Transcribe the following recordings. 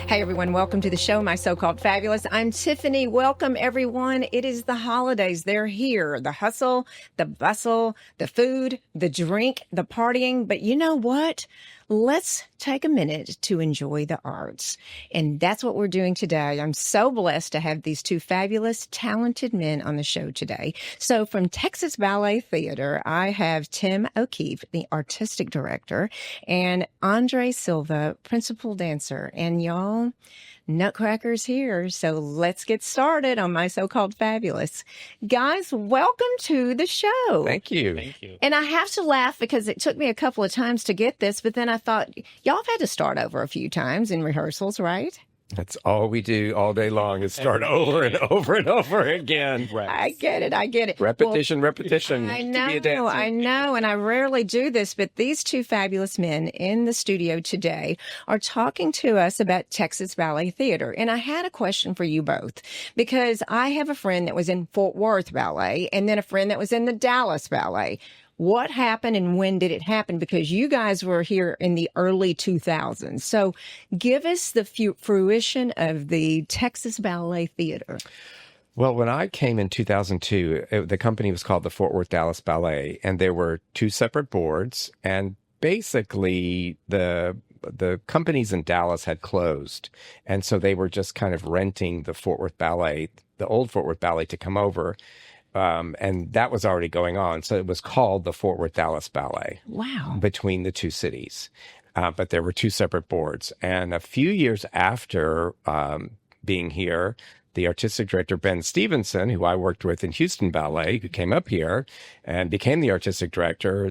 Hey everyone, welcome to the show, My So-Called Fabulous. I'm Tiffany. Welcome everyone. It is the holidays. They're here. The hustle, the bustle, the food, the drink, the partying. But you know what? Let's take a minute to enjoy the arts. And that's what we're doing today. I'm so blessed to have these two fabulous, talented men on the show today. So from Texas Ballet Theater, I have Tim O'Keefe, the artistic director, and Andre Silva, principal dancer. And y'all, Nutcracker's here. So let's get started on My So-Called Fabulous. Guys, welcome to the show. Thank you. Thank you. And I have to laugh because it took me a couple of times to get this, but then I thought, y'all have had to start over a few times in rehearsals, right? That's all we do all day long is start over and over and over again. Right. I get it. Repetition. I to be a dancer. I know, and I rarely do this, but these two fabulous men in the studio today are talking to us about Texas Ballet Theater. And I had a question for you both, because I have a friend that was in Fort Worth Ballet and then a friend that was in the Dallas Ballet. What happened and when did it happen? Because you guys were here in the early 2000s. So give us the fruition of the Texas Ballet Theater. Well, when I came in 2002, the company was called the Fort Worth Dallas Ballet, and there were two separate boards, and basically the companies in Dallas had closed, and so they were just kind of renting the Fort Worth Ballet, the old Fort Worth Ballet, to come over. And that was already going on. So it was called the Fort Worth Dallas Ballet. Wow. Between the two cities. But there were two separate boards. And a few years after being here, the artistic director, Ben Stevenson, who I worked with in Houston Ballet, who came up here and became the artistic director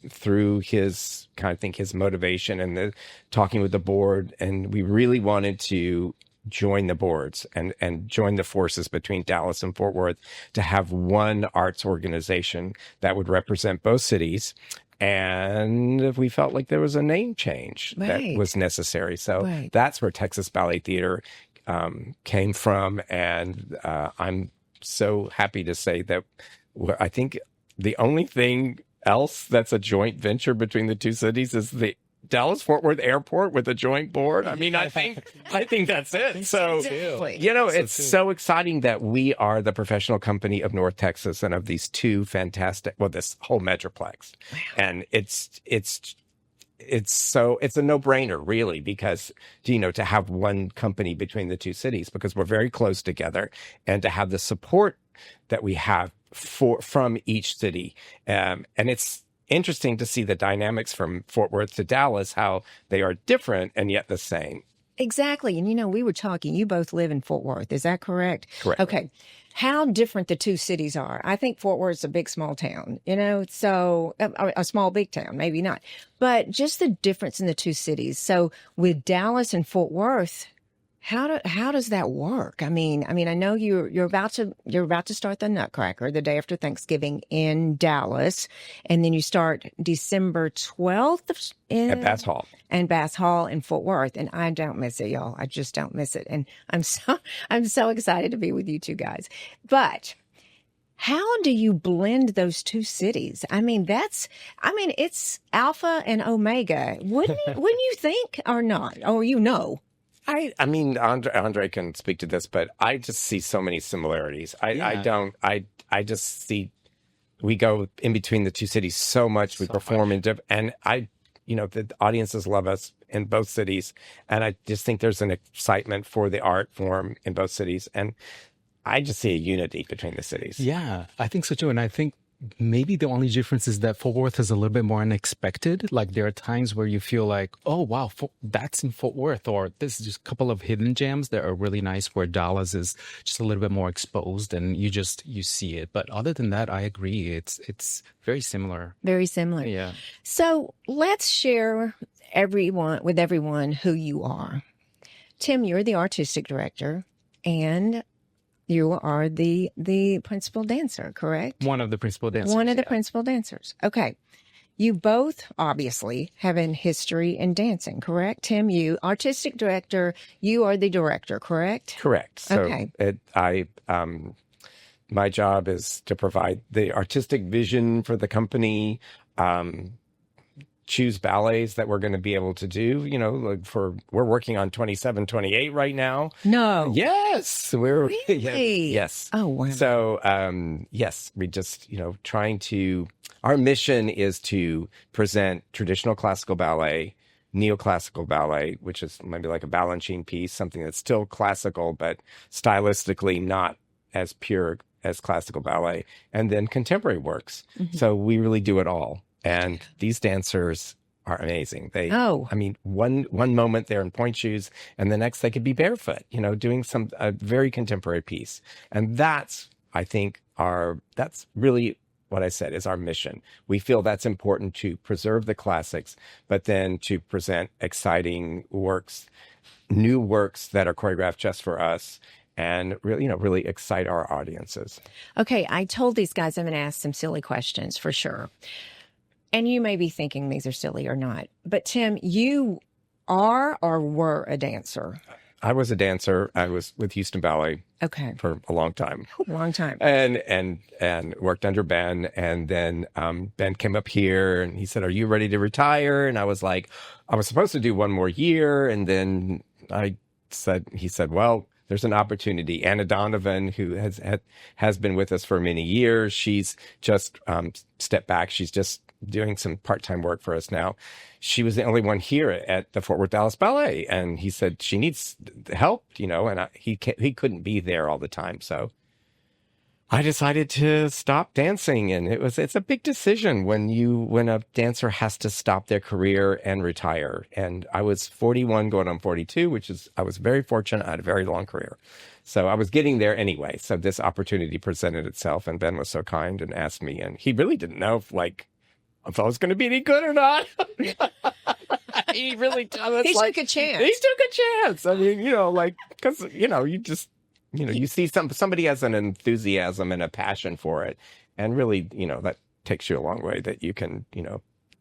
through his, his motivation and talking with the board. And we really wanted to join the boards and join the forces between Dallas and Fort Worth to have one arts organization that would represent both cities. And we felt like there was a name change that was necessary. So that's where Texas Ballet Theater came from. And I'm so happy to say that I think the only thing else that's a joint venture between the two cities is the Dallas-Fort Worth Airport with a joint board. I mean, I think that's it. So, it's so exciting that we are the professional company of North Texas and of these two fantastic, this whole Metroplex. Wow. And it's a no-brainer, really, because, to have one company between the two cities, because we're very close together, and to have the support that we have from each city. And it's interesting to see the dynamics from Fort Worth to Dallas, how they are different and yet the same. Exactly. And, we were talking, you both live in Fort Worth. Is that correct? Correct. Okay. How different the two cities are. I think Fort Worth's a big, small town, so a small, big town, maybe not. But just the difference in the two cities. So with Dallas and Fort Worth, how does that work? I mean, I know you're about to start the Nutcracker the day after Thanksgiving in Dallas, and then you start December 12th at Bass Hall. And Bass Hall in Fort Worth, and I don't miss it, y'all. I just don't miss it, and I'm so excited to be with you two guys. But how do you blend those two cities? It's Alpha and Omega. Wouldn't you think, or not? Or Andre can speak to this, but I just see so many similarities. I just see we go in between the two cities so much. We perform in different, and the audiences love us in both cities. And I just think there's an excitement for the art form in both cities. And I just see a unity between the cities. Yeah, I think so too. And I think maybe the only difference is that Fort Worth is a little bit more unexpected. Like there are times where you feel like, oh, wow, that's in Fort Worth, or this is just a couple of hidden gems that are really nice, where Dallas is just a little bit more exposed and you see it. But other than that, I agree. It's very similar. Very similar. Yeah. So let's share with everyone who you are. Tim, you're the artistic director, and you are the principal dancer, correct? One of the principal dancers. One of the principal dancers. Okay. You both obviously have a history in dancing, correct? Tim, you artistic director, you are the director, correct? Correct. So okay. My job is to provide the artistic vision for the company, choose ballets that we're going to be able to do. Like we're working on 27, 28 right now. No. Yes, we're Really? yes. Oh, wow. So yes, we just trying to. Our mission is to present traditional classical ballet, neoclassical ballet, which is maybe like a Balanchine piece, something that's still classical but stylistically not as pure as classical ballet, and then contemporary works. So we really do it all. And these dancers are amazing. I mean, one moment they're in point shoes, and the next they could be barefoot, doing a very contemporary piece. And that's, I think, that's really what I said is our mission. We feel that's important to preserve the classics, but then to present exciting works, new works that are choreographed just for us, and really, really excite our audiences. Okay, I told these guys I'm going to ask some silly questions for sure. And you may be thinking these are silly or not. But Tim, you are or were a dancer? I was a dancer. I was with Houston Ballet for a long time. Long time. And worked under Ben. And then Ben came up here and he said, "Are you ready to retire?" And I was like, I was supposed to do one more year. And then he said, "Well, there's an opportunity." Anna Donovan, who has been with us for many years, she's just stepped back. She's just doing some part-time work for us now. She was the only one here at the Fort Worth Dallas Ballet, and he said she needs help, and he couldn't be there all the time. So I decided to stop dancing, and it's a big decision when a dancer has to stop their career and retire. And I was 41 going on 42, I was very fortunate. I had a very long career. So I was getting there anyway. So this opportunity presented itself, and Ben was so kind and asked me, and he really didn't know if I was going to be any good or not. He really took a chance. He took a chance. I mean, because, you just, you see somebody has an enthusiasm and a passion for it. And really, that takes you a long way that you can,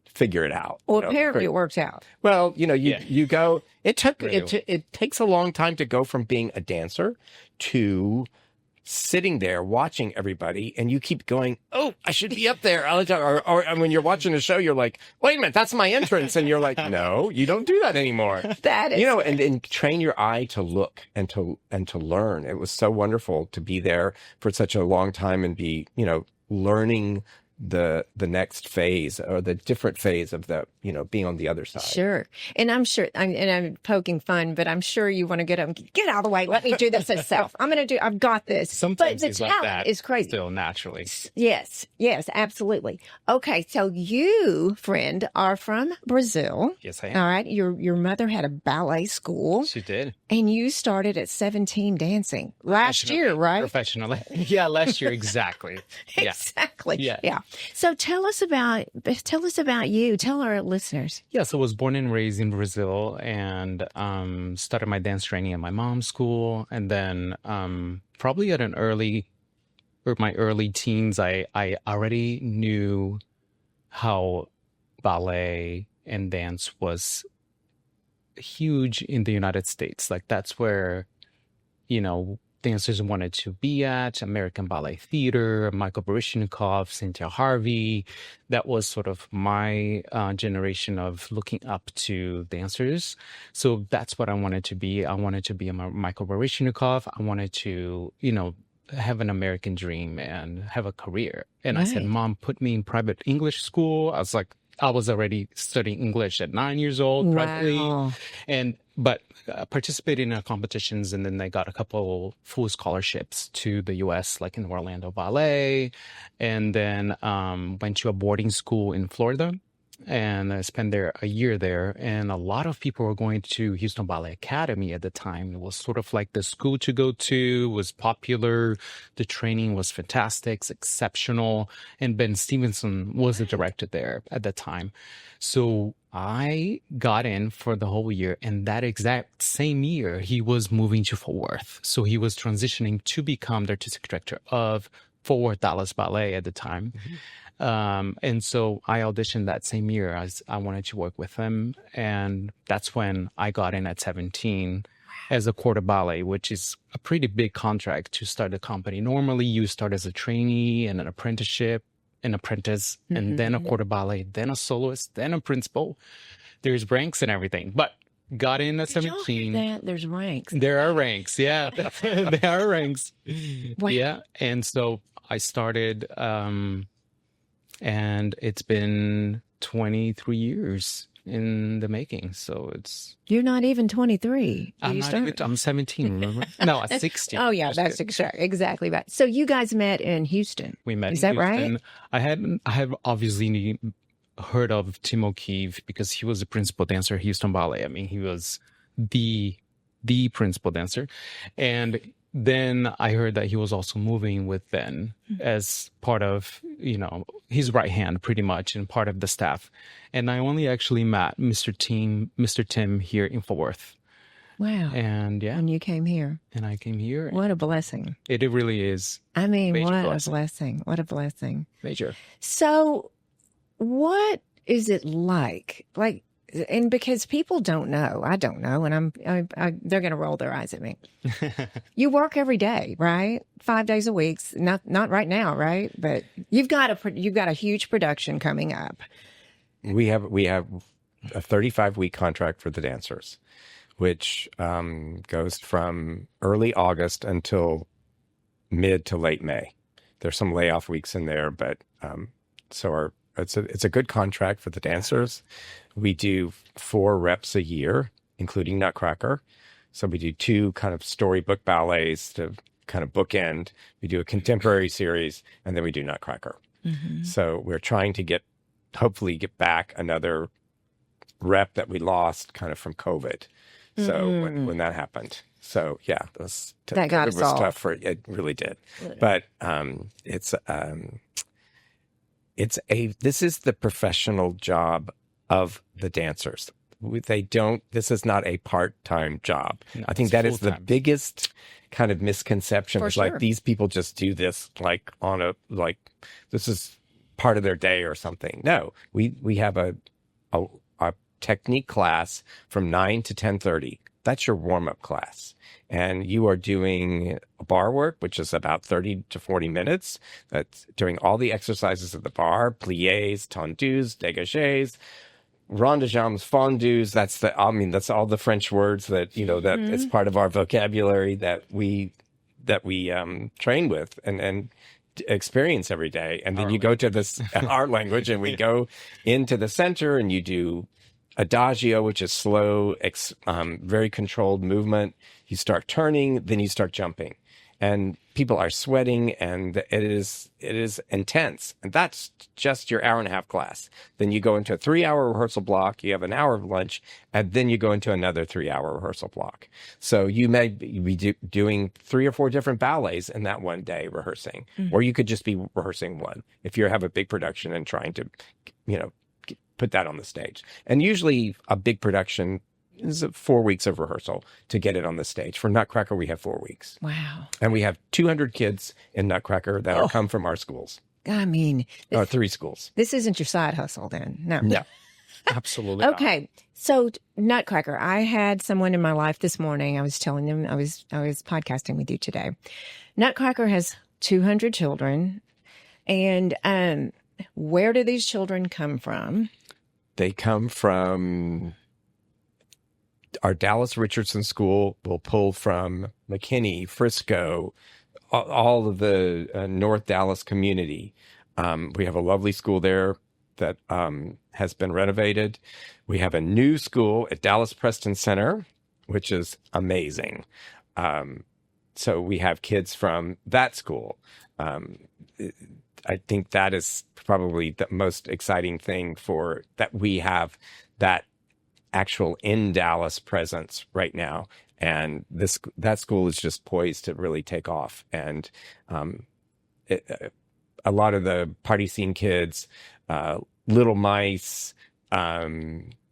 figure it out. Well, apparently it worked out. Well, you go, it takes a long time to go from being a dancer to sitting there watching everybody, and you keep going, "Oh, I should be up there." Or when you're watching a show, you're like, "Wait a minute, that's my entrance." And you're like, "No, you don't do that anymore." That is, and train your eye to look and to learn. It was so wonderful to be there for such a long time and be, learning the next phase or the different phase of the, being on the other side. Sure. And I'm sure, I'm poking fun, but I'm sure you want to get up and get out of the way. Let me do this myself. I've got this. Sometimes but the talent is crazy. Still naturally. Yes, absolutely. Okay. So you, friend, are from Brazil. Yes, I am. All right. Your mother had a ballet school. She did. And you started at 17 dancing last year, right? Professionally. Yeah, last year. Exactly. Exactly. Yeah. So tell us about you. Tell our listeners. Yeah, so I was born and raised in Brazil and started my dance training at my mom's school. And then probably at my early teens, I already knew how ballet and dance was huge in the United States. Like that's where, dancers wanted to be at. American Ballet Theater, Michael Baryshnikov, Cynthia Harvey. That was sort of my generation of looking up to dancers. So that's what I wanted to be. I wanted to be a Michael Baryshnikov. I wanted to, have an American dream and have a career. And I said, "Mom, put me in private English school." I was already studying English at 9 years old, privately. Wow. But participated in competitions, and then they got a couple full scholarships to the U.S., like in Orlando Ballet, and then went to a boarding school in Florida, and I spent a year there. And a lot of people were going to Houston Ballet Academy at the time. It was sort of like the school to go to, was popular. The training was fantastic, exceptional. And Ben Stevenson was the director there at the time. So I got in for the whole year, and that exact same year, he was moving to Fort Worth. So he was transitioning to become the artistic director of Fort Worth Dallas Ballet at the time. And so I auditioned that same year as I wanted to work with him. And that's when I got in at 17 as a quarter ballet, which is a pretty big contract to start a company. Normally you start as a trainee and an apprenticeship, an apprentice, and then a quarter ballet, then a soloist, then a principal. There's ranks and everything. But got in at Did y'all hear 17. that? There's ranks. There are ranks. Yeah, there are ranks. Wow. Yeah. And so I started, and it's been 23 years in the making. So it's, You're not even 23. I'm not even, I'm 17, remember? No, 16. Oh, yeah, Just that's kidding. exactly right. So you guys met in Houston. We met Is in that right? Houston. I have obviously heard of Tim O'Keefe because he was the principal dancer at Houston Ballet. I mean, he was the principal dancer. And then I heard that he was also moving with Ben as part of, his right hand pretty much and part of the staff. And I only actually met Mr. Tim here in Fort Worth. Wow. And yeah, And you came here. and I came here. What a blessing. It really is I mean, Major what blessing. a blessing. What a blessing. major. So, what is it like? And because people don't know, I don't know, and they're going to roll their eyes at me. You work every day, right? 5 days a week. Not right now, right? But you've got a huge production coming up. We have a 35-week contract for the dancers, which goes from early August until mid to late May. There's some layoff weeks in there, but it's a good contract for the dancers. We do 4 reps a year, including Nutcracker. So we do 2 kind of storybook ballets to kind of bookend. We do a contemporary series, and then we do Nutcracker. Mm-hmm. So we're trying to hopefully get back another rep that we lost kind of from COVID. So when that happened. So yeah, That got it us was all. tough it really did. But this is the professional job of the dancers. This is not a part-time job. No, I think it's that is the full-time. biggest kind of misconception. For It's sure. like these people just do this this is part of their day or something. No, we have a technique class from 9 to 10:30. That's your warm-up class. And you are doing bar work, which is about 30 to 40 minutes. That's doing all the exercises of the bar, pliés, tendus, dégagés, rond de jambes, fondus. That's all the French words that, that it's part of our vocabulary that we train with and experience every day. And then you go to this our language, and we go into the center and you do adagio, which is slow, very controlled movement. You start turning, then you start jumping, and people are sweating, and it is intense. And that's just your hour and a half class. Then you go into a 3-hour rehearsal block. You have an hour of lunch, and then you go into another 3-hour rehearsal block. So you may be doing 3 or 4 different ballets in that one day rehearsing, or you could just be rehearsing one if you have a big production and trying to, put that on the stage. And usually a big production is 4 weeks of rehearsal to get it on the stage. For Nutcracker, we have 4 weeks. Wow. And we have 200 kids in Nutcracker that come from our schools, I mean, 3 schools. this isn't your side hustle then. No. No. Absolutely. not. Okay. So Nutcracker, I had someone in my life this morning. I was telling them I was podcasting with you today. Nutcracker has 200 children. And where do these children come from? They come from our Dallas Richardson School. Will pull from McKinney, Frisco, all of the North Dallas community. We have a lovely school there that has been renovated. We have a new school at Dallas Preston Center, which is amazing. So we have kids from that school. I think that is probably the most exciting thing that we have that actual in Dallas presence right now. And that school is just poised to really take off. And a lot of the party scene kids, Little Mice,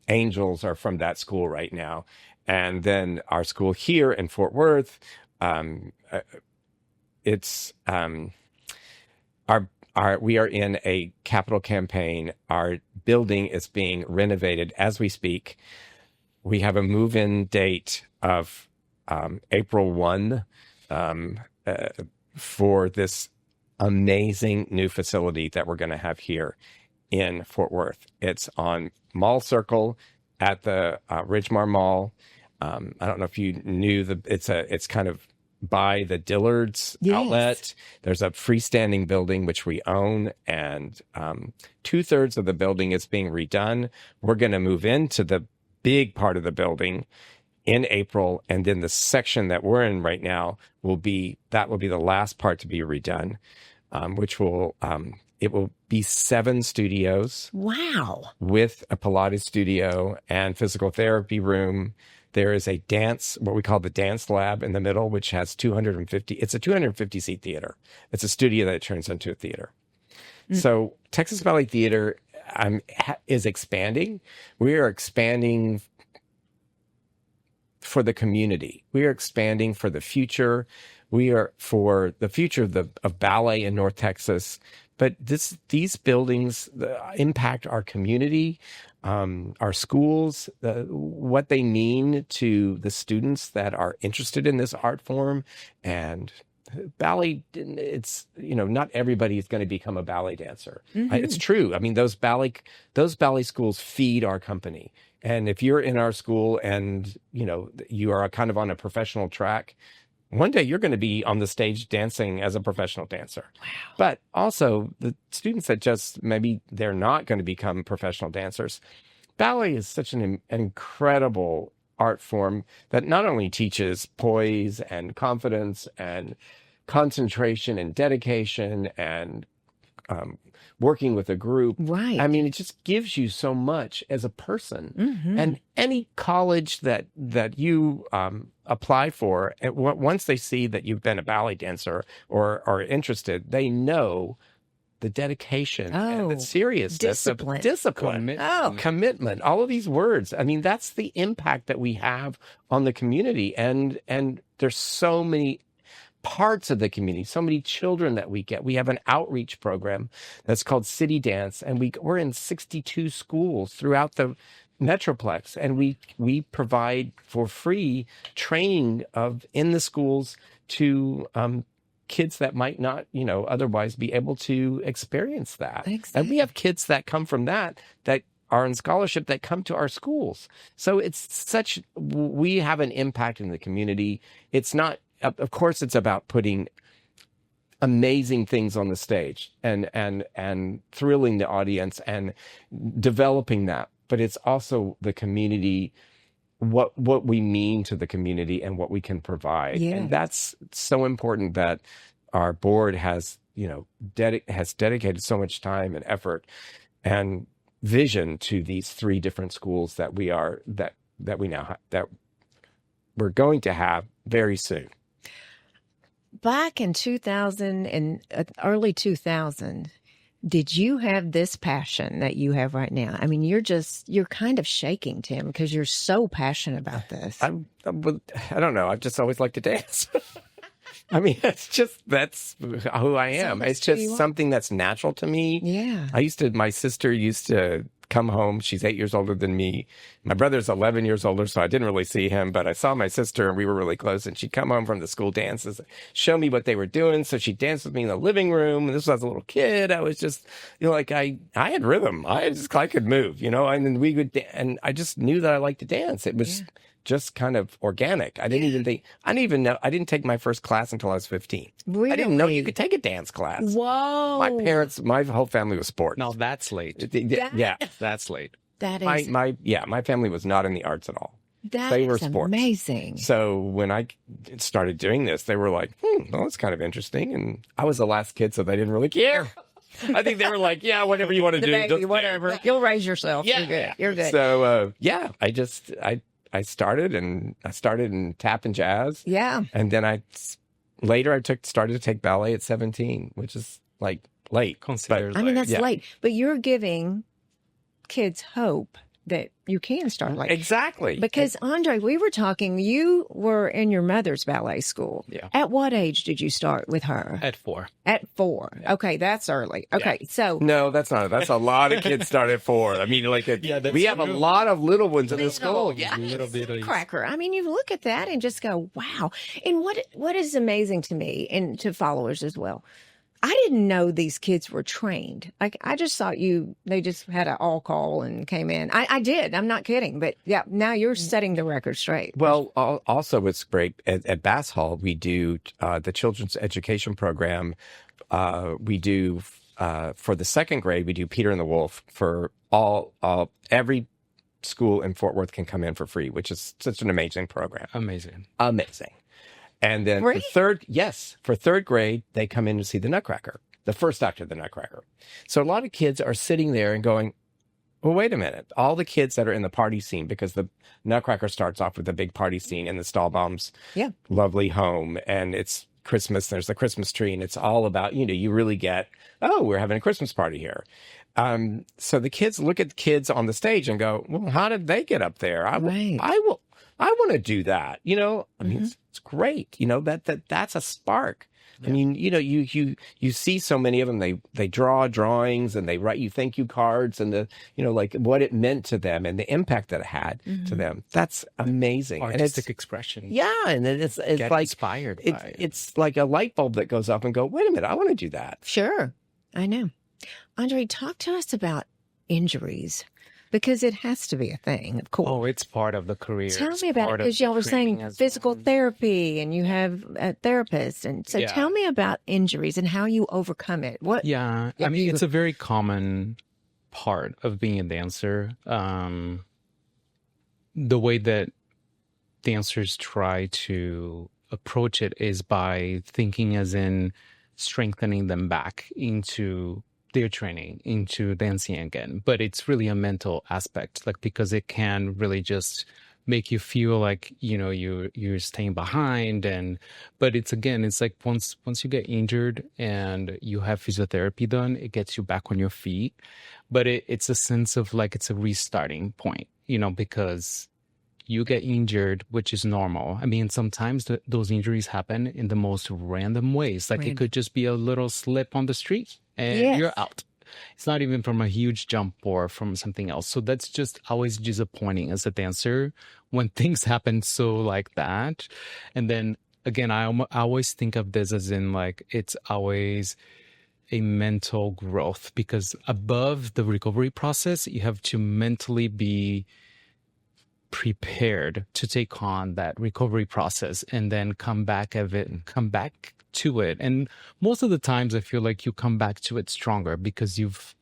Angels are from that school right now. And then our school here in Fort Worth, we are in a capital campaign. Our building is being renovated as we speak. We have a move-in date of April 1 for this amazing new facility that we're going to have here in Fort Worth. It's on Mall Circle at the Ridgemar Mall. I don't know if you knew it's kind of by the Dillard's outlet. There's a freestanding building which we own, and 2/3 of the building is being redone. We're going to move into the big part of the building in April, and then the section that we're in right now will be the last part to be redone, which will it will be 7 studios. Wow. With a Pilates studio and physical therapy room. There is a what we call the dance lab in the middle, which has 250. It's a 250 seat theater. It's a studio that turns into a theater. So Texas Ballet Theater is expanding. We are expanding for the community. We are expanding for the future. We are for the future of ballet in North Texas. But these buildings impact our community, our schools, what they mean to the students that are interested in this art form. And ballet, it's, not everybody is going to become a ballet dancer. It's true. I mean, those ballet schools feed our company. And if you're in our school and, you are kind of on a professional track, one day you're going to be on the stage dancing as a professional dancer. Wow. But also the students that just maybe they're not going to become professional dancers. Ballet is such an incredible art form that not only teaches poise and confidence and concentration and dedication and working with a group. Right. I mean, it just gives you so much as a person. And any college that you apply for, once they see that you've been a ballet dancer or are interested, they know the dedication and the seriousness of discipline, commitment, all of these words. I mean, that's the impact that we have on the community. And there's so many parts of the community, so many children that we get. We have an outreach program that's called City Dance, and we're in 62 schools throughout the Metroplex, and we provide for free training in the schools to kids that might not, otherwise be able to experience that. Exactly. And we have kids that come from that are in scholarship that come to our schools. So we have an impact in the community. It's not, of course, it's about putting amazing things on the stage and thrilling the audience and developing that. But it's also the community, what we mean to the community and what we can provide. Yeah. And that's so important that our board has dedicated so much time and effort and vision to these 3 different schools that we're going to have very soon. Back in 2000 and early 2000, did you have this passion that you have right now? I mean, you're kind of shaking, Tim, because you're so passionate about this. I don't know. I've just always liked to dance. I mean, that's who I am. It's just something that's natural to me. Yeah. My sister used to come home. She's 8 years older than me. My brother's 11 years older, so I didn't really see him, but I saw my sister and we were really close, and she'd come home from the school dances, show me what they were doing. So she danced with me in the living room. And this was as a little kid. I was just, I had rhythm. I could move, and then we would, and I just knew that I liked to dance. It was just kind of organic. I didn't even know. I didn't take my first class until I was 15. Really? I didn't know you could take a dance class. Whoa. My whole family was sports. Now that's late. Yeah. That's late. That is my family was not in the arts at all. They were sports. Amazing. So when I started doing this, they were like, well, that's kind of interesting. And I was the last kid, so they didn't really care. I think they were like, yeah, whatever you want to do. Baby, whatever. You'll raise yourself. Yeah. You're good. So, I started in tap and jazz. Yeah. And then I started to take ballet at 17, which is like late. Considered I mean, that's yeah. late, but you're giving kids hope that you can start late. Exactly. Because Andre, we were talking, you were in your mother's ballet school. Yeah. At what age did you start with her? At 4. At 4. Yeah. Okay, that's early. Okay, so. No, that's not. That's a lot of kids start at 4. I mean, we have a lot of little ones in the school. Yeah. Little Cracker. I mean, you look at that and just go, wow. And what is amazing to me and to followers as well, I didn't know these kids were trained. Like, I just thought they just had an all call and came in. I did. I'm not kidding. But yeah, now you're setting the record straight. Well, also it's great at Bass Hall. We do the children's education program. We do for the second grade. We do Peter and the Wolf for every school in Fort Worth can come in for free, which is such an amazing program. Amazing. And then for third grade, they come in to see the Nutcracker, the first act of the Nutcracker. So a lot of kids are sitting there and going, well, wait a minute. All the kids that are in the party scene, because the Nutcracker starts off with a big party scene in the Stahlbaum's lovely home, and it's Christmas. There's the Christmas tree, and it's all about, you really get, oh, we're having a Christmas party here. So the kids look at the kids on the stage and go, well, how did they get up there? I want to do that. I mean, it's great. That's a spark. Yeah. I mean, you see so many of them, they draw drawings and they write you thank you cards and like what it meant to them and the impact that it had to them. That's amazing. Artistic expression. Yeah. And it's Get like inspired. It's like a light bulb that goes up and go, wait a minute, I want to do that. Sure. I know. Andre, talk to us about injuries. Because it has to be a thing, of course. Oh, it's part of the career. Tell me about it, because y'all were saying physical therapy and you have a therapist. And so tell me about injuries and how you overcome it. I mean, it's a very common part of being a dancer. The way that dancers try to approach it is by thinking as in strengthening them back into their training, into dancing again. But it's really a mental aspect, like, because it can really just make you feel like, you're staying behind. But it's like once you get injured and you have physiotherapy done, it gets you back on your feet. But it's a sense of like, it's a restarting point, because you get injured, which is normal. I mean, sometimes those injuries happen in the most random ways. Like it could just be a little slip on the street and you're out. It's not even from a huge jump or from something else. So that's just always disappointing as a dancer when things happen so like that. And then again, I always think of this as in like, it's always a mental growth, because above the recovery process, you have to mentally be prepared to take on that recovery process and then come back to it. And most of the times I feel like you come back to it stronger, because you've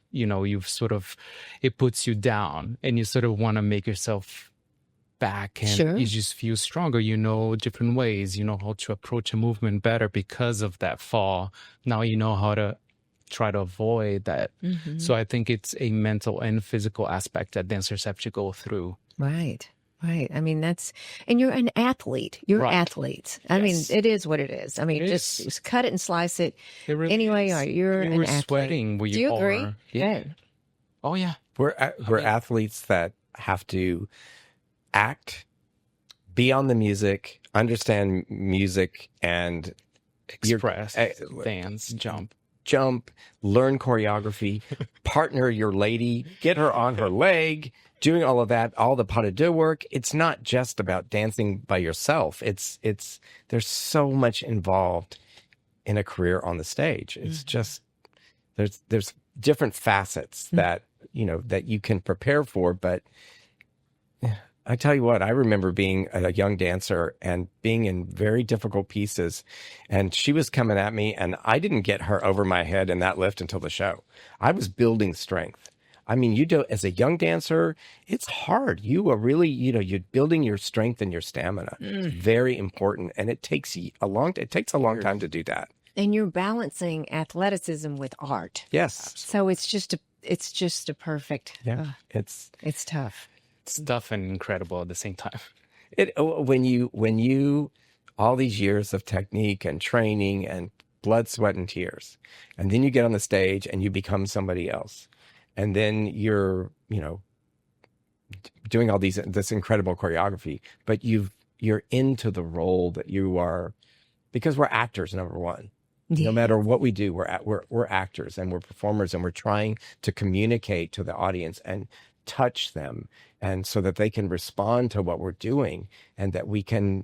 sort of, it puts you down and you sort of want to make yourself back, and you just feel stronger. Different ways, how to approach a movement better because of that fall. Now you know how to try to avoid that. So I think it's a mental and physical aspect that dancers have to go through. Right. I mean, and you're an athlete. You're athletes. I mean, it is what it is. I mean, just cut it and slice it. Really anyway, you're an athlete. Sweating where Do you agree? Yeah. Oh, yeah. We're athletes that have to act, be on the music, understand music, and express, dance, jump, learn choreography, partner your lady, get her on her leg, doing all of that, all the pas de deux work. It's not just about dancing by yourself. There's so much involved in a career on the stage. It's just, there's different facets that you can prepare for. But I tell you what, I remember being a young dancer and being in very difficult pieces, and she was coming at me, and I didn't get her over my head in that lift until the show. I was building strength. I mean, as a young dancer, it's hard. You are really, you're building your strength and your stamina. It's very important. And it takes a long time to do that. And you're balancing athleticism with art. Yes. So it's just a perfect. Yeah. It's tough. It's tough and incredible at the same time. When you all these years of technique and training and blood, sweat, and tears, and then you get on the stage and you become somebody else. And then you're, doing all this incredible choreography, but you're into the role that you are, because we're actors, number one. Yeah. No matter what we do, we're actors and we're performers, and we're trying to communicate to the audience and touch them, and so that they can respond to what we're doing, and that we can,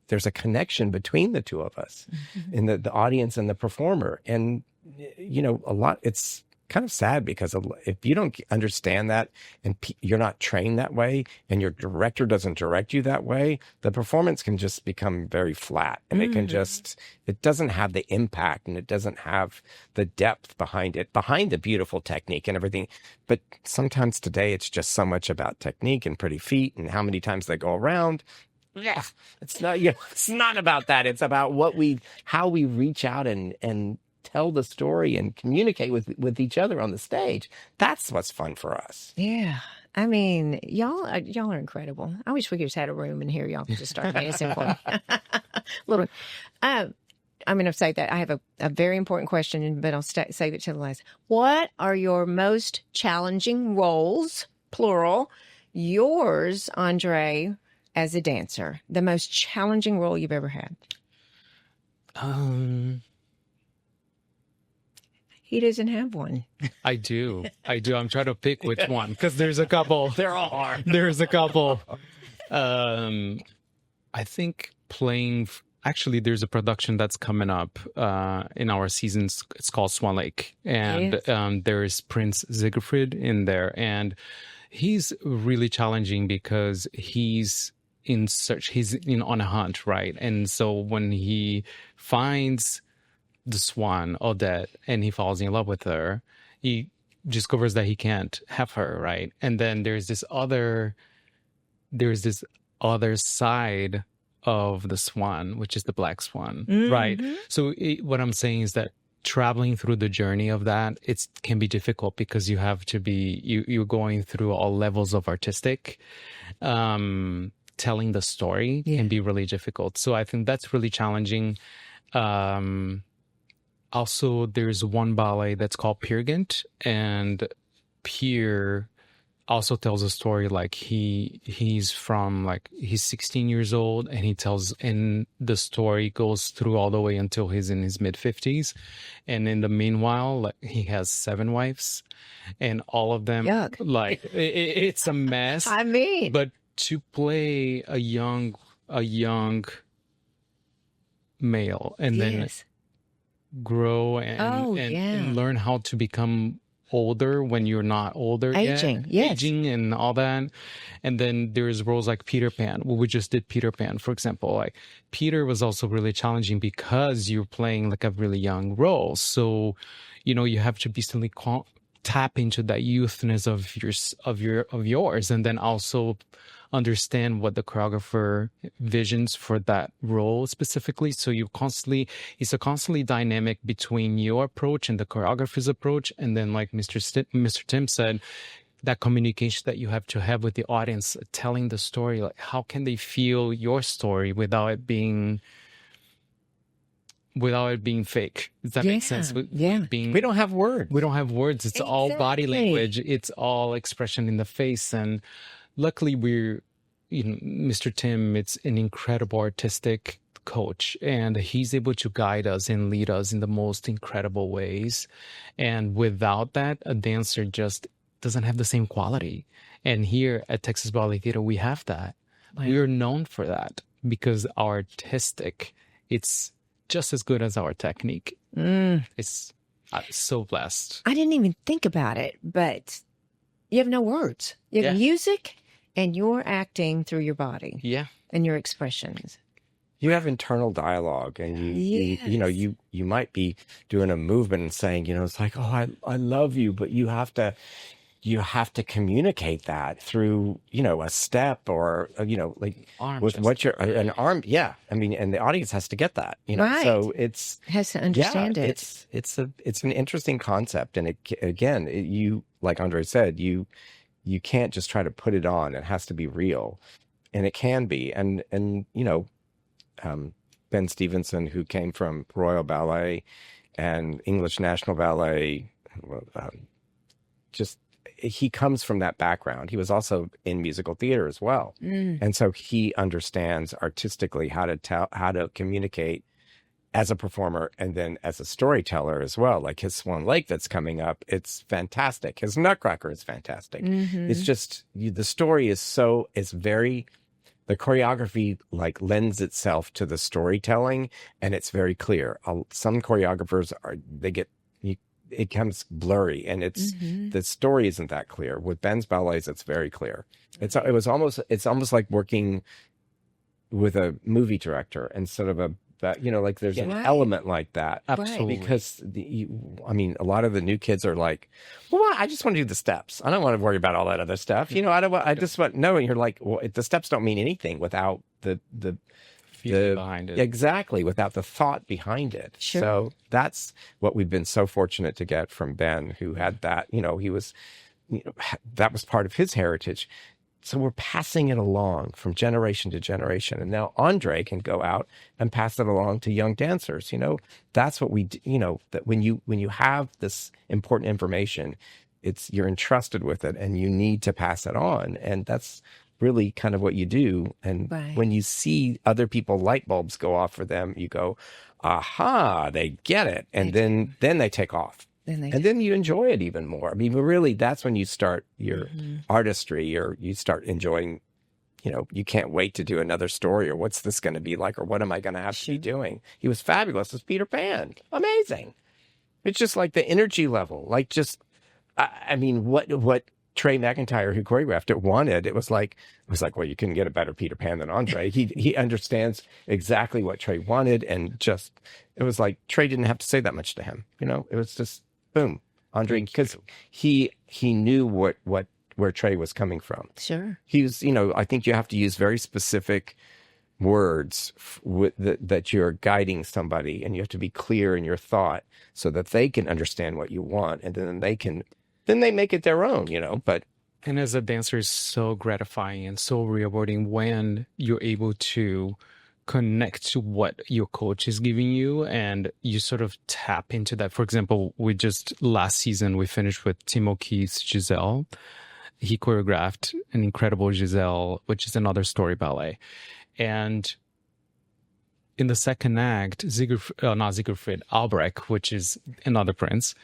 there's a connection between the two of us, in the audience and the performer. And a lot, it's kind of sad because if you don't understand that and you're not trained that way and your director doesn't direct you that way, the performance can just become very flat and it doesn't have the impact and it doesn't have the depth behind the beautiful technique and everything. But sometimes today it's just so much about technique and pretty feet and how many times they go around. Yeah, it's not, it's not about that. It's about how we reach out and tell the story and communicate with each other on the stage. That's what's fun for us. Yeah. I mean, y'all are incredible. I wish we just had a room in here. Y'all could just start dancing for me. Little. I'm going to say that I have a very important question, but I'll save it to the last. What are your most challenging roles, plural, yours, Andre, as a dancer? The most challenging role you've ever had? He doesn't have one. I do. I'm trying to pick which one because there's a couple. They're all hard. There's a couple. I think actually, there's a production that's coming up in our seasons. It's called Swan Lake. And there is Prince Siegfried in there. And he's really challenging because he's on a hunt, right? And so when he finds the swan, Odette, and he falls in love with her, he discovers that he can't have her, right? And then there's this other side of the swan, which is the black swan, right? So what I'm saying is that traveling through the journey of that, it can be difficult because you have to be, you're going through all levels of artistic. Telling the story can be really difficult. So I think that's really challenging. Also, there's one ballet that's called Peer Gynt, and Peer also tells a story like he's 16 years old, and the story goes through all the way until he's in his mid-50s, and in the meanwhile, he has 7 wives, and all of them it's a mess. I mean, but to play a young male and then grow and learn how to become older when you're not older aging and all that. And then there's roles like Peter Pan. Well, we just did Peter Pan, for example. Like Peter was also really challenging because you're playing like a really young role, so you have to basically tap into that youthness of yours, and then also understand what the choreographer visions for that role specifically. So it's a constantly dynamic between your approach and the choreographer's approach. And then like Mr. Tim said, that communication that you have to have with the audience, telling the story, like how can they feel your story without it being fake? Does that make sense? We don't have words. It's all body language. It's all expression in the face. And luckily Mr. Tim, it's an incredible artistic coach, and he's able to guide us and lead us in the most incredible ways. And without that, a dancer just doesn't have the same quality. And here at Texas Ballet Theater, we have that. Wow. We're known for that because our artistic, it's just as good as our technique. It's so blessed. I didn't even think about it, but you have no words. You have music and you're acting through your body. Yeah. And your expressions. You have internal dialogue, and you might be doing a movement and saying, it's like, oh, I love you, but you have to communicate that through, a step or, like arm with what you're, an arm. Yeah. I mean, and the audience has to get that, right. So has to understand it. It's an interesting concept. And you, like Andre said, you can't just try to put it on. It has to be real, and it can be. And Ben Stevenson, who came from Royal Ballet and English National Ballet, he comes from that background. He was also in musical theater as well. And so he understands artistically how to communicate as a performer and then as a storyteller as well. Like his Swan Lake that's coming up, it's fantastic. His Nutcracker is fantastic. It's just, the story the choreography like lends itself to the storytelling, and it's very clear. Some choreographers they get it becomes blurry, and the story isn't that clear. With Ben's ballets, it's very clear. It's almost like working with a movie director instead of like there's an element like that. Absolutely. Because a lot of the new kids are like, well, I just want to do the steps. I don't want to worry about all that other stuff. I just want, no, and you're like, well, the steps don't mean anything without the behind it. Exactly, without the thought behind it. Sure. So that's what we've been so fortunate to get from Ben, who had that, he was, that was part of his heritage. So we're passing it along from generation to generation. And now Andre can go out and pass it along to young dancers. That's what we do, that when you have this important information, you're entrusted with it and you need to pass it on. And that's really kind of what you do. And when you see other people, light bulbs go off for them, you go, aha, they get it. And then they take off. And then you enjoy it even more. I mean, really, that's when you start your artistry, or you start enjoying, you can't wait to do another story, or what's this going to be like, or what am I going to have to be doing? He was fabulous as Peter Pan. Amazing. It's just like the energy level, like just, what Trey McIntyre, who choreographed it, wanted. It was like, well, you couldn't get a better Peter Pan than Andre. He understands exactly what Trey wanted. And just, it was like, Trey didn't have to say that much to him. It was just, boom, Andre, because he knew where Trey was coming from. Sure. He was, I think you have to use very specific words that you're guiding somebody, and you have to be clear in your thought so that they can understand what you want, and then they make it their own, but. And as a dancer, it's so gratifying and so rewarding when you're able to connect to what your coach is giving you, and you sort of tap into that. For example, last season, we finished with Tim O'Keefe's Giselle. He choreographed an incredible Giselle, which is another story ballet. And in the second act, Albrecht, which is another prince,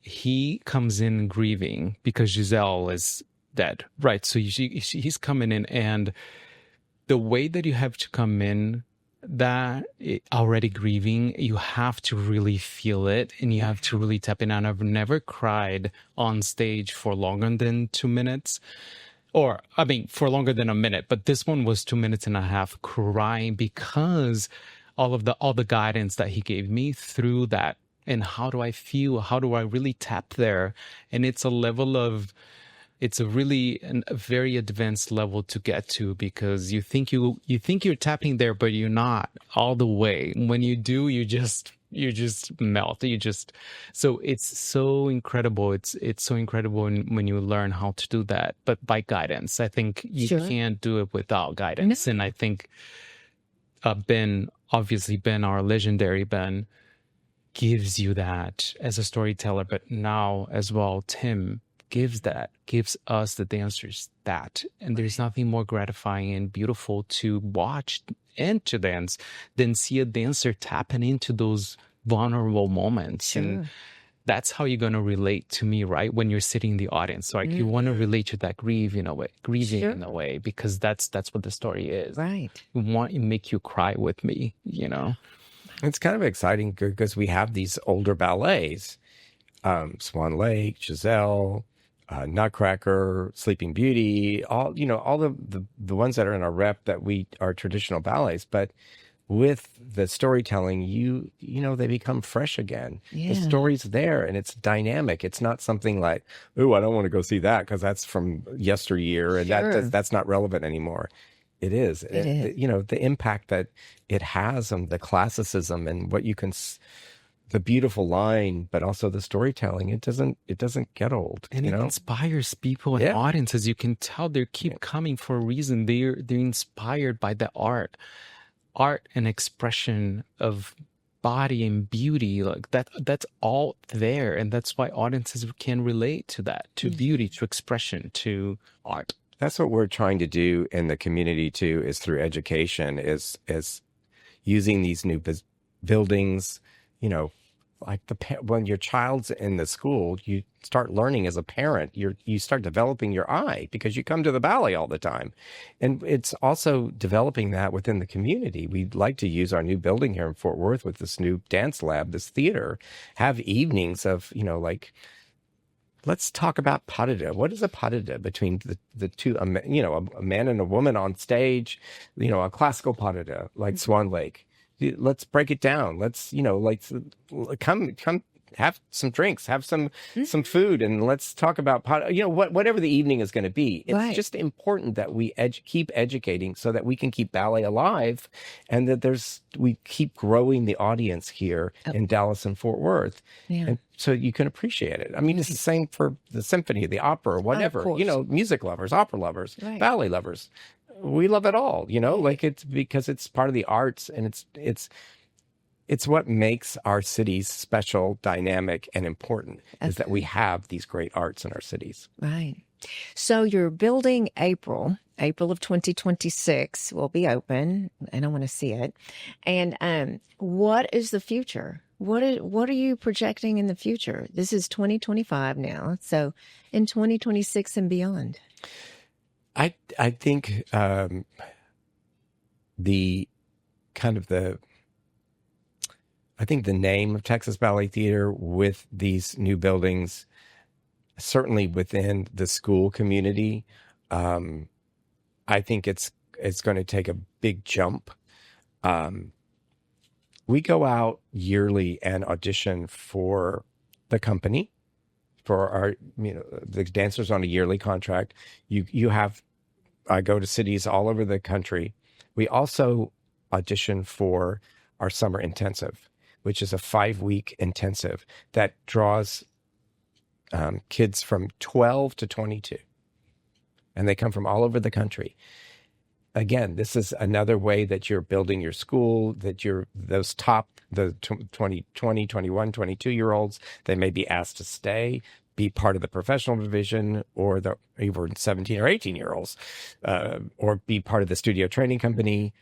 he comes in grieving because Giselle is dead, right? So he's coming in, and the way that you have to come in, that already grieving, you have to really feel it, and you have to really tap in. And I've never cried on stage for longer than 2 minutes, for longer than a minute. But this one was 2 minutes and a half crying because all the guidance that he gave me through that. And how do I feel? How do I really tap there? And it's a very advanced level to get to, because you think you're tapping there, but you're not all the way. When you do, you just melt. So it's so incredible. It's so incredible when you learn how to do that, but by guidance. I think you can't do it without guidance. No. And I think Ben, our legendary Ben, gives you that as a storyteller, but now as well, Tim gives us, the dancers, that. And there's nothing more gratifying and beautiful to watch and to dance than see a dancer tapping into those vulnerable moments. Sure. And that's how you're going to relate to me, right? When you're sitting in the audience. So you want to relate to that grieving in a way, because that's what the story is. Right. You want to make you cry with me, It's kind of exciting because we have these older ballets, Swan Lake, Giselle, Nutcracker, Sleeping Beauty, all the ones that are in our rep that are traditional ballets, but with the storytelling, they become fresh again. Yeah. The story's there and it's dynamic. It's not something like, oh, I don't want to go see that because that's from yesteryear and that's not relevant anymore. It is. The impact that it has on the classicism and what you can. The beautiful line, but also the storytelling. It doesn't get old. And it inspires people and audiences. You can tell they keep coming for a reason. They're inspired by the art and expression of body and beauty. Like that's all there. And that's why audiences can relate to that, to beauty, to expression, to art. That's what we're trying to do in the community too, is through education, is using these new buildings, like when your child's in the school, you start learning as a parent. You start developing your eye because you come to the ballet all the time, and it's also developing that within the community. We'd like to use our new building here in Fort Worth with this new dance lab, this theater, have evenings of like. Let's talk about pas de deux. What is a pas de deux between the two? A man and a woman on stage. A classical pas de deux like Swan Lake. Let's break it down. Let's come have some drinks, have some food, and let's talk about whatever the evening is going to be. It's just important that we keep educating so that we can keep ballet alive, and that we keep growing the audience here in Dallas and Fort Worth, and so you can appreciate it. I mean, it's the same for the symphony, the opera, whatever. Music lovers, opera lovers, ballet lovers. We love it all. It's because it's part of the arts, and it's what makes our cities special, dynamic, and important is that we have these great arts in our cities. Right. So your building April of 2026 will be open, and I want to see it. And what is the future? What are you projecting in the future? This is 2025 now. So in 2026 and beyond. I think I think the name of Texas Ballet Theater with these new buildings, certainly within the school community, I think it's going to take a big jump. We go out yearly and audition for the company, for our the dancers on a yearly contract. I go to cities all over the country. We also audition for our summer intensive, which is a 5-week intensive that draws kids from 12 to 22. And they come from all over the country. Again, this is another way that you're building your school, that the 20, 21, 22-year-olds, they may be asked to stay, be part of the professional division, or the even 17 or 18-year-olds, or be part of the studio training company,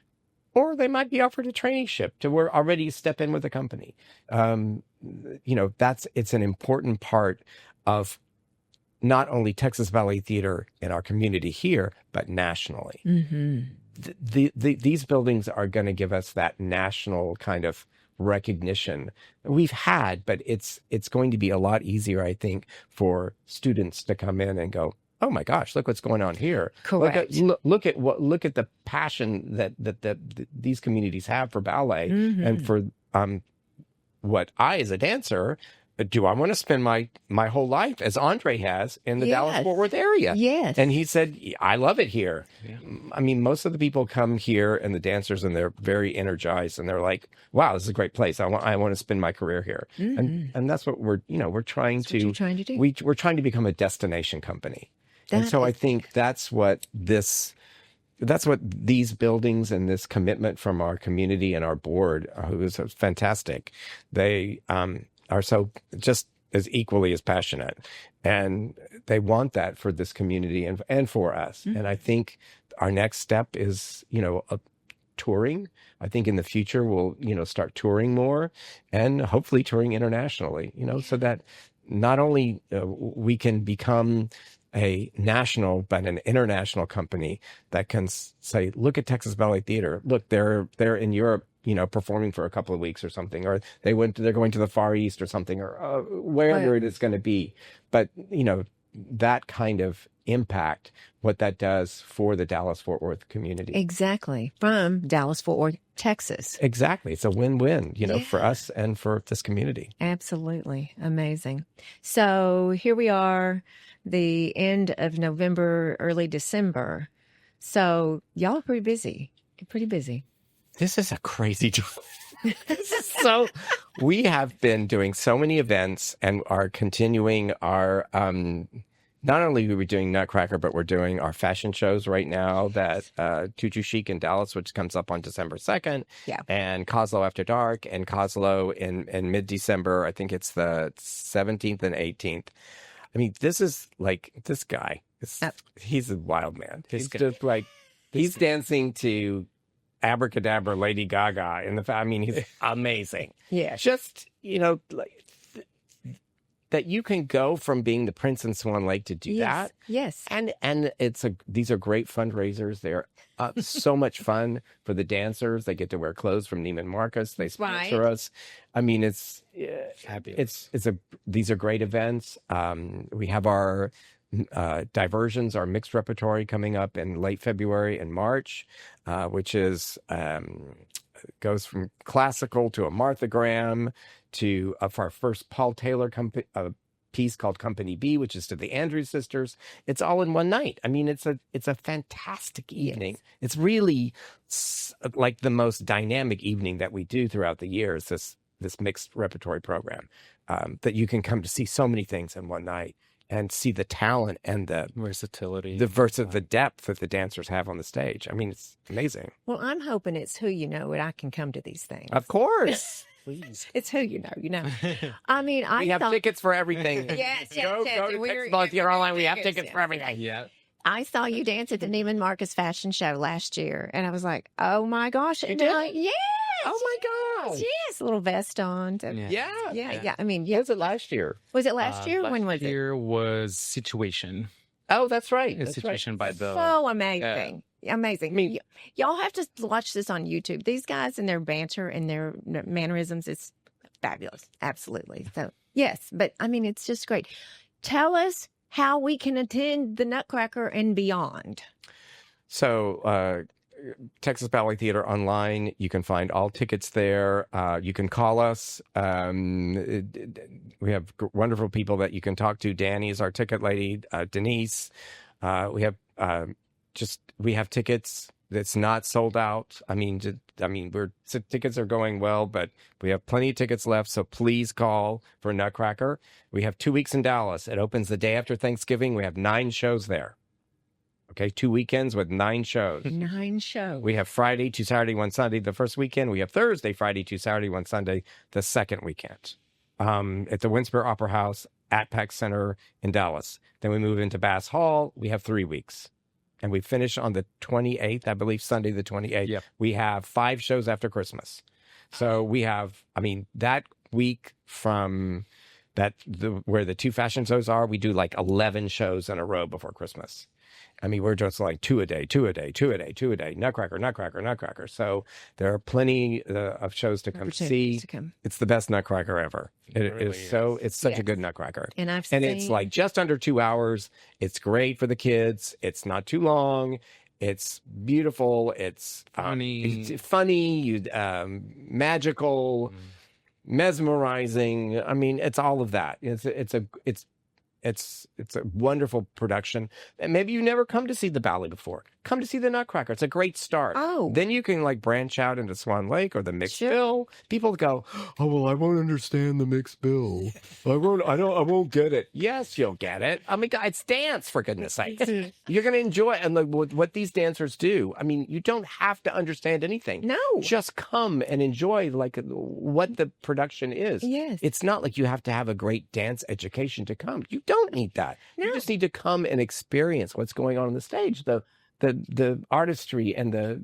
or they might be offered a traineeship to where already step in with the company. It's an important part of not only Texas Ballet Theater in our community here, but nationally. Mm-hmm. These buildings are going to give us that national kind of recognition we've had, but it's going to be a lot easier, I think, for students to come in and go, oh my gosh, look what's going on here. Correct. Look at the passion that these communities have for ballet, mm-hmm. and for what I, as a dancer, do I want to spend my whole life, as Andre has, in the Dallas-Fort Worth area? Yes. And he said, I love it here. Yeah. I mean, most of the people come here, and the dancers, and they're very energized, and they're like, wow, this is a great place. I want to spend my career here. Mm-hmm. And that's what we're trying to do. We're trying to become a destination company. And so I think that's what these buildings and this commitment from our community and our board, who is fantastic, they are so just as equally as passionate, and they want that for this community and for us. Mm-hmm. And I think our next step is, touring. I think in the future we'll, start touring more, and hopefully touring internationally, so that not only we can become a national, but an international company that can say, look at Texas Ballet Theater. Look, they're in Europe, performing for a couple of weeks or something, or they're going to the Far East or something, or wherever it is going to be. But, that kind of impact, what that does for the Dallas-Fort Worth community. Exactly. From Dallas-Fort Worth, Texas. Exactly. It's a win-win, for us and for this community. Absolutely. Amazing. So here we are, the end of November, early December. So y'all are pretty busy. This is a crazy time. So we have been doing so many events and are continuing our, not only are we doing Nutcracker, but we're doing our fashion shows right now, that Tutu Chic in Dallas, which comes up on December 2nd, and Coslow After Dark, and Coslow in mid-December. I think it's the 17th and 18th. I mean, this is like, this guy, he's a wild man. He's just like, he's dancing to Abracadabra Lady Gaga he's amazing. Yeah. Just, like that you can go from being the Prince in Swan Lake to do that. Yes. And these are great fundraisers. They're so much fun for the dancers. They get to wear clothes from Neiman Marcus. They sponsor us. I mean, it's Fabulous. these are great events. We have our diversions, our mixed repertory coming up in late February and March, which is goes from classical to a Martha Graham to our first Paul Taylor piece called Company B, which is to the Andrews Sisters. It's all in one night. I mean, it's a fantastic evening. Yes. It's really like the most dynamic evening that we do throughout the year. Is this mixed repertory program that you can come to see so many things in one night and see the talent and the Versatility. the depth that the dancers have on the stage. I mean, it's amazing. Well, I'm hoping it's who you know and I can come to these things. Of course. Please. It's who you know. I mean, We have tickets for everything. Yes, Go to Texas Ballet Theater online. We have tickets for everything. Yeah. I saw you dance at the Neiman Marcus fashion show last year, and I was like, "Oh my gosh!" You And did? yes, Oh my gosh. yes, a little vest on. Yeah. Yeah. I mean, What yeah. was it last year? Was it last year? When was it? Year was Situation. Oh, that's right. A That's right. Situation by the. So amazing. Amazing. I mean- y'all have to watch this on YouTube. These guys and their banter and their mannerisms, it's fabulous. Absolutely. So, yes, but I mean, it's just great. Tell us how we can attend the Nutcracker and beyond. So, Texas Ballet Theater online. You can find all tickets there. You can call us. We have wonderful people that you can talk to. Danny is our ticket lady. Denise. We have tickets. That's not sold out. I mean, tickets are going well, but we have plenty of tickets left. So please call for Nutcracker. We have 2 weeks in Dallas. It opens the day after Thanksgiving. We have 9 shows there. Okay, 2 weekends with 9 shows. 9 shows. We have Friday to Saturday, 1 Sunday the first weekend. We have Thursday, Friday to Saturday, 1 Sunday the second weekend. At the Winspear Opera House at Peck Center in Dallas. Then we move into Bass Hall. We have 3 weeks. And we finish on the 28th, I believe, Sunday the 28th. Yep. We have 5 shows after Christmas. So we have, that week from where the 2 fashion shows are, we do like 11 shows in a row before Christmas. We're just like 2 a day, 2 a day, 2 a day, 2 a day, Nutcracker, Nutcracker, Nutcracker. So there are plenty of shows to come see. It's the best Nutcracker ever. It's such a good Nutcracker. And it's like just under 2 hours. It's great for the kids. It's not too long. It's beautiful. It's Funny. It's funny. Magical, mesmerizing. It's all of that. It's a wonderful production. And maybe you never come to see the ballet before. Come to see the Nutcracker. It's a great start. Oh. Then you can branch out into Swan Lake or the mixed Sure. bill. People go, "Oh, well, I won't understand the mixed bill. I won't get it." Yes, you'll get it. It's dance, for goodness sake. You're going to enjoy it. And what these dancers do, you don't have to understand anything. No. Just come and enjoy what the production is. Yes. It's not like you have to have a great dance education to come. You don't need that. No. You just need to come and experience what's going on the stage. The artistry and the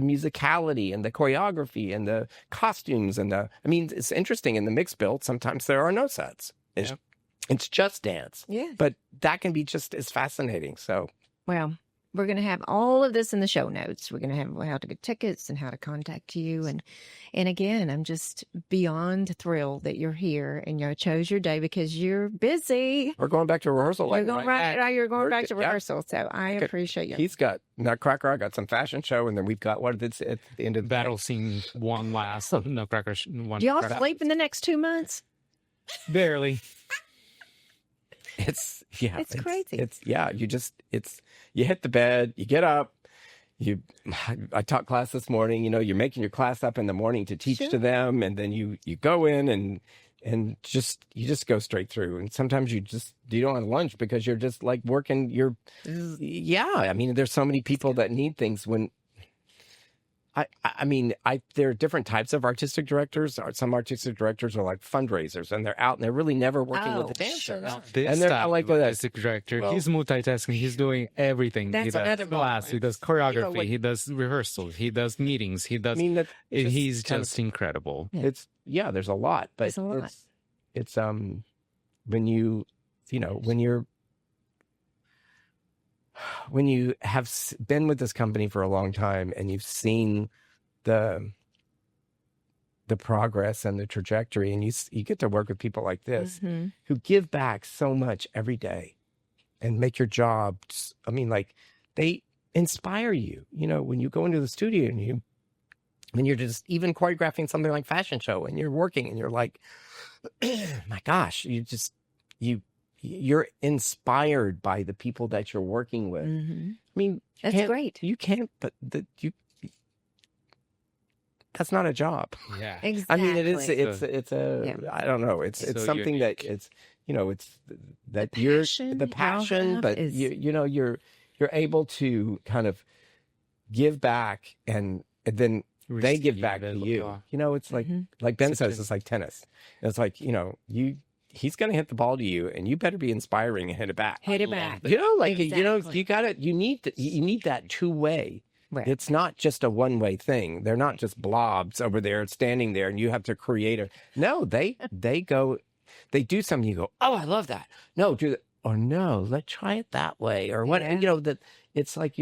musicality and the choreography and the costumes and it's interesting in the mixed build. Sometimes there are no sets. It's just dance. Yeah. But that can be just as fascinating. So, Well, we're going to have all of this in the show notes. We're going to have how to get tickets and how to contact you. And again, I'm just beyond thrilled that you're here and you chose your day because you're busy. we're going back to rehearsal. You're going you're going We're back good. to Yeah. rehearsal. So I appreciate you. He's got Nutcracker. I got some fashion show. And then we've got at the end of the Battle scene one last. Nutcracker one. Do y'all Nutcracker. sleep in the next 2 months? Barely. It's crazy. You hit the bed, you get up, I taught class this morning, you're making your class up in the morning to teach Sure. to them. And then you go in and you just go straight through. And sometimes you don't have lunch because you're just working. There's so many people that need things I mean, there are different types of artistic directors. Some artistic directors are like fundraisers, and they're out and they're really never working with the dancers. This And they're type like of artistic director, he's multitasking. He's doing everything. That's He does another class, ballgame. he does choreography, like- he does rehearsals, he does meetings, he does. I mean, He's just incredible. there's a lot, but There's a lot. it's when you know when you have been with this company for a long time and you've seen the progress and the trajectory, and you get to work with people like this Mhm. who give back so much every day and make your job, I mean, like, they inspire you, when you go into the studio and when you're just even choreographing something like fashion show and you're working and you're like, my gosh, you're inspired by the people that you're working with. Mhm. I mean, That's great. You can't, but that's not a job. Yeah. Exactly. I mean, it's Yeah. I don't know. It's So something that unique. it's, it's that The you're passion the y'all passion, have but is- you're able to kind of give back and then they give Receive back to as you. well. It's like, Mhm. like Ben Such says, a- it's like tennis. It's like, he's going to hit the ball to you and you better be inspiring and hit it back. Hit it back. You got you need that two-way. Right. It's not just a one-way thing. They're not just blobs over there standing there and you have to create no, they do something, you go, oh, I love that. No, do that. Or no, let's try it that way. Or what, Yeah. that it's like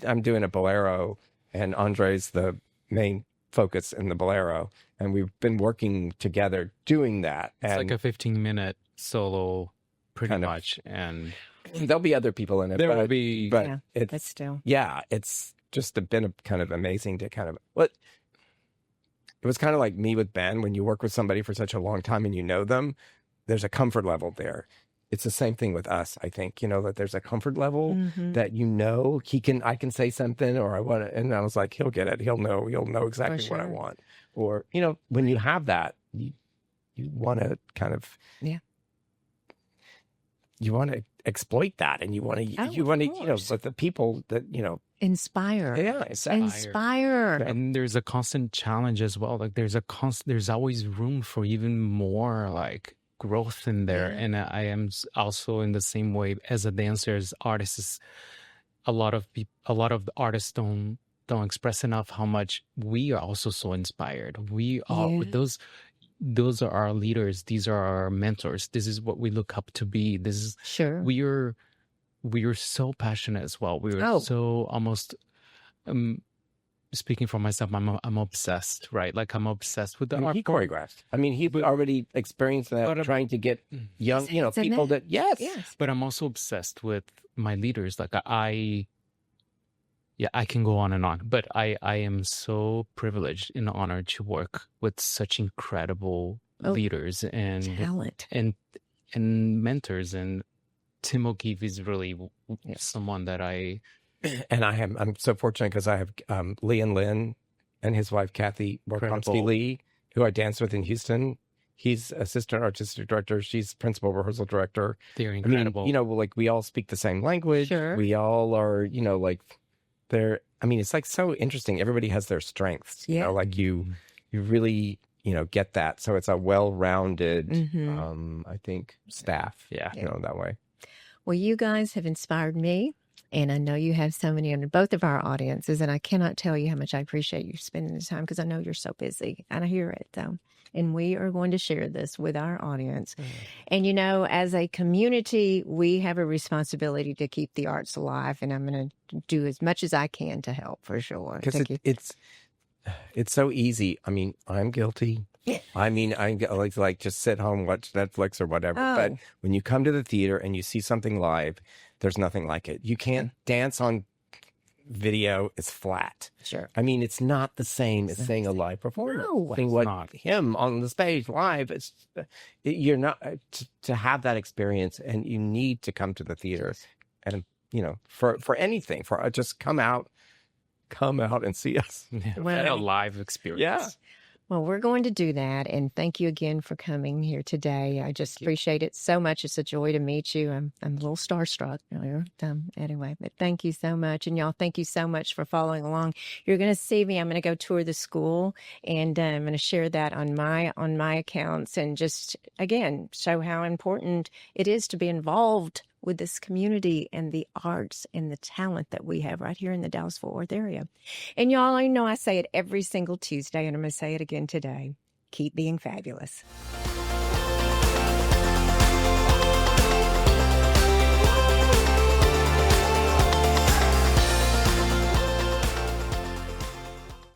I'm doing a bolero and Andre's the main focus in the bolero. And we've been working together doing that. It's And like a 15-minute solo, pretty Kind of. much. And there'll be other people in it. there but, will be. but Yeah, it's, But still. yeah, it's just been kind of amazing to kind of it was kind of like me with Ben. When you work with somebody for such a long time and you know them, there's a comfort level there. It's the same thing with us. I think, that there's a comfort level Mhm. that, I can say something or I want to, and I was like, he'll get it. He'll know exactly what I sure. want. Or, when you have that, you want to kind of, Yeah. you want to exploit that and you want to, of course. but the people that, Inspire. yeah, exactly. Inspire. And there's a constant challenge as well. Like there's always room for even more like growth in there. Yeah. And I am also in the same way as a dancer, as artists. A lot of the artists don't express enough how much we are also so inspired. We are Yeah. those are our leaders. These are our mentors. This is what we look up to be. This is Sure. we are so passionate as well. We are Oh. so almost speaking for myself, I'm obsessed, right? Like I'm obsessed with the art He form. choreographed. I mean, he already experienced that, But, trying to get young, It's in people there. that, yes. Yes. But I'm also obsessed with my leaders. Like I can go on and on, but I am so privileged and honored to work with such incredible Oh, leaders and Talent. mentors. And Tim O'Keefe is really someone that And I'm so fortunate because I have Lee and Lynn and his wife, Kathy Borkomsky Incredible. Lee, who I danced with in Houston. He's assistant artistic director. She's principal rehearsal director. they're I mean, incredible. like we all speak the same language. Sure. We all are, like it's like so interesting. Everybody has their strengths. Yeah. Like you really, get that. So it's a well-rounded, Mhm. I think, staff. Yeah. That way. Well, you guys have inspired me, and I know you have so many in both of our audiences, and I cannot tell you how much I appreciate you spending the time because I know you're so busy, and I hear it, though. And we are going to share this with our audience. And, as a community, we have a responsibility to keep the arts alive, and I'm going to do as much as I can to help, for sure. Because Thank you. it's so easy. I mean, I'm guilty. I mean, I like just sit home, watch Netflix or whatever. But Oh. when you come to the theater and you see something live, there's nothing like it. You can't dance on video. It's flat. Sure. I mean, it's not the same as seeing a live performance. No, Seeing it's what not. him on the stage live. You're not to have that experience, and you need to come to the theater, and for anything, just come out and see us. Yeah, Well- a live experience. Yeah. Well, we're going to do that. And thank you again for coming here today. I just appreciate it so much. It's a joy to meet you. I'm a little starstruck earlier. Anyway, but thank you so much. And y'all, thank you so much for following along. You're going to see me. I'm going to go tour the school, and I'm going to share that on my accounts, and just, again, show how important it is to be involved with this community and the arts and the talent that we have right here in the Dallas-Fort Worth area. And y'all, I know I say it every single Tuesday, and I'm going to say it again today. Keep being fabulous.